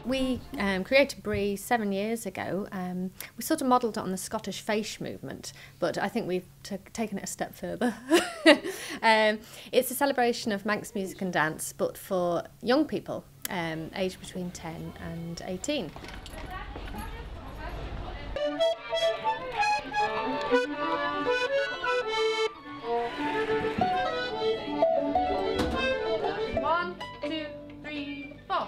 We created Bree 7 years ago. We sort of modelled it on the Scottish Fèis movement, but I think we've taken it a step further. It's a celebration of Manx music and dance, but for young people, aged between 10 and 18. One, two, three, four.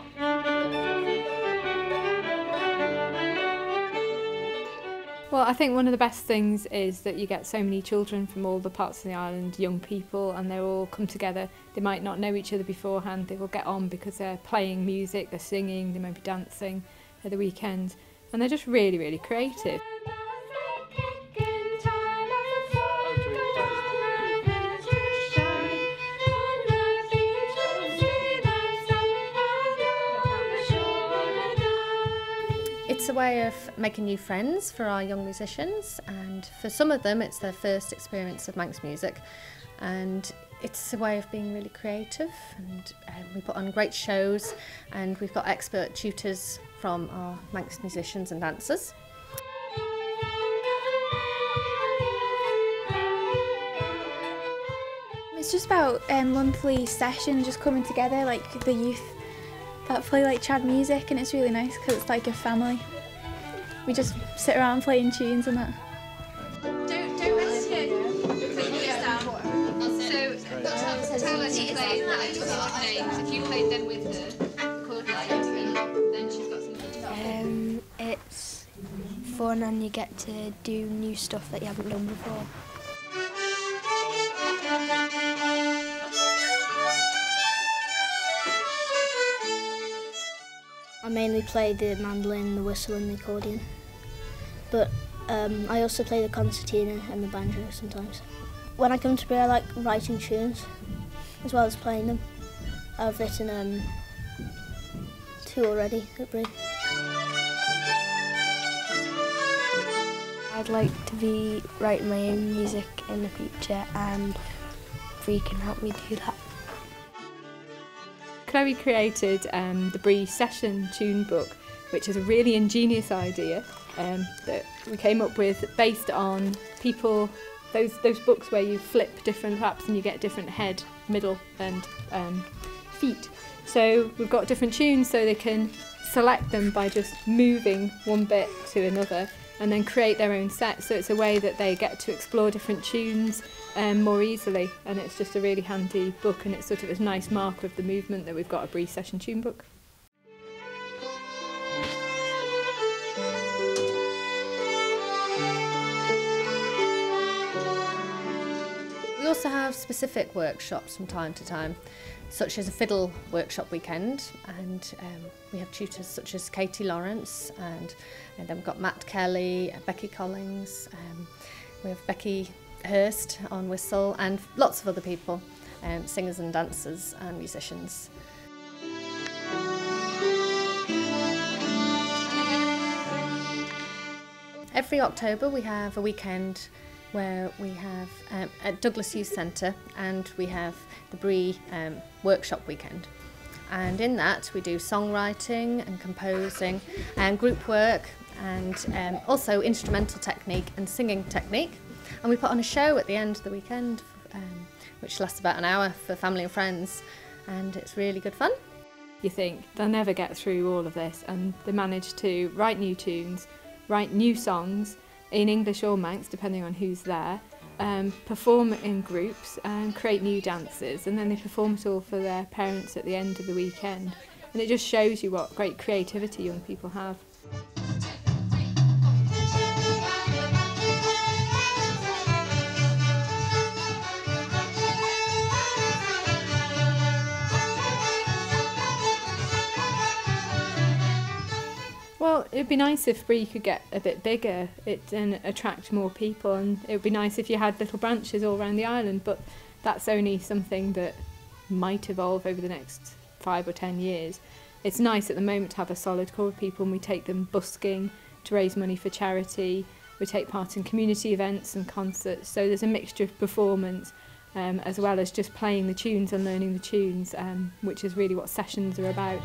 Well, I think one of the best things is that you get so many children from all the parts of the island, young people, and they all come together. They might not know each other beforehand, they will get on because they're playing music, they're singing, they might be dancing at the weekends, and they're just really, really creative. It's a way of making new friends for our young musicians, and for some of them it's their first experience of Manx music, and it's a way of being really creative, and we put on great shows, and we've got expert tutors from our Manx musicians and dancers. It's just about monthly sessions just coming together, like the youth that play like trad music, and it's really nice because it's like a family. We just sit around playing tunes and that. Don't rest yet. Put your down. So tell us you played names. If you played them with her, then she's got something. It's fun and you get to do new stuff that you haven't done before. I mainly play the mandolin, the whistle and the accordion, but I also play the concertina and the banjo sometimes. When I come to Bree, I like writing tunes as well as playing them. I've written 2 already at Bree. I'd like to be writing my own music in the future, and Bree can help me do that. Chloe created the Bree Session Tune Book, which is a really ingenious idea that we came up with based on people, those books where you flip different flaps and you get different head, middle and feet. So we've got different tunes so they can select them by just moving one bit to another and then create their own set. So it's a way that they get to explore different tunes more easily, and it's just a really handy book, and it's sort of a nice marker of the movement that we've got a Bree Session Tune Book. We also have specific workshops from time to time, such as a fiddle workshop weekend, and we have tutors such as Katie Lawrence, and then we've got Matt Kelly, Becky Collins, we have Becky Hurst on whistle, and lots of other people, singers and dancers and musicians. Every October we have a weekend where we have at Douglas Youth Centre, and we have the Bree workshop weekend, and in that we do songwriting and composing and group work, and also instrumental technique and singing technique, and we put on a show at the end of the weekend which lasts about an hour for family and friends, and it's really good fun. You think they'll never get through all of this, and they manage to write new tunes, write new songs in English or Manx, depending on who's there, perform in groups and create new dances, and then they perform it all for their parents at the end of the weekend. And it just shows you what great creativity young people have. Well, it'd be nice if Bree could get a bit bigger and attract more people, and it would be nice if you had little branches all around the island, but that's only something that might evolve over the next 5 or 10 years. It's nice at the moment to have a solid core of people, and we take them busking to raise money for charity. We take part in community events and concerts, so there's a mixture of performance as well as just playing the tunes and learning the tunes, which is really what sessions are about.